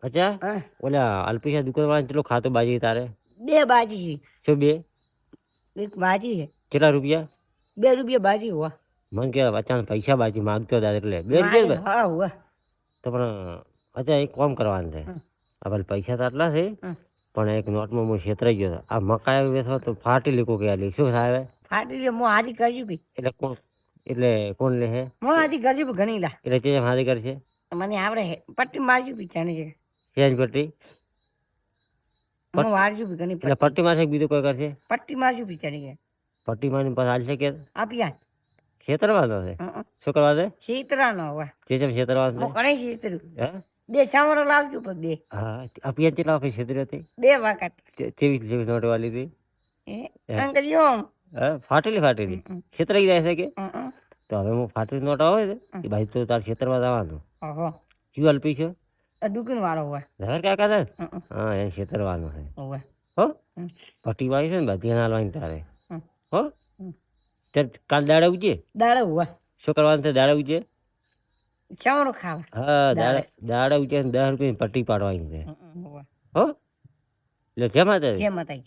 અચ્છા હા ઓલા અલ્પેશા દુકાન વાળા ચેટલો ખાતો બાજી તારે 2 બાજી છે શું બે એક બાજી છે કેટલા રૂપિયા 2 રૂપિયા બાજી હોવા મને કે અચાનક પૈસા બાજી માંગતો હતા એટલે 2 મારે રૂપિયા હા હોવા તો પણ અચ્છા એક કામ કરવાનું છે આપણે પૈસા તો આટલા છે પણ એક નોટમાં હું છેતરાઈ ગયો હતો આ મકાઈ વેચો તો ફાટી લીકો કે લી શું થાય ફાટી લે હું હાજી કરજો ભી એટલે કોણ લે હે હું હાજી કરજો ભી ઘણી લા એટલે ચેમ હાથી કરશે મને આવડે હે પટ્ટી મારજો ભી ચાણી છે સેજ પટ્ટી હું વારજો ભી ઘણી એટલે પટ્ટી મારશે બીજું કોઈ કરશે પટ્ટી મારજો ભી ચાણી છે પટ્ટી મારીને પાછા હાલશે કે આપ્યા છેતરવાનો છે શું કરવા દે શીતરાનો હોવા જેમ છેતરવાનો હું ઘણી શીતરું હે 2 સામરો લાવજો પણ 2 હા અપિયા કેટલા વખત છેતરી હતી 2 વખત 23 નોટ વાળી હતી અંકલ યોમ હા ફાટેલી છેતરાઈ જાય છે કે તો હવે હું ફાટેલી નોટ આવે છે એ ભાઈ તો તાર ક્ષેત્રમાં જવાનું ઓહો શું અલ્પી છે દુકાન વાળો હોય ધર કાકા છે હા એને છેતરવાનું છે હોય હો પટ્ટી વાળી છે ને બધી હાલવાની તારે હો ત્યારે કાલ દાડે ઉજે દાડે હોય શું કરવાનું છે દાડે ઉજે ચામડો ખાવા હા દાડે ઉજે 10 રૂપિયાની પટ્ટી પાડવાની છે હો એટલે જેમાં કેમ હતા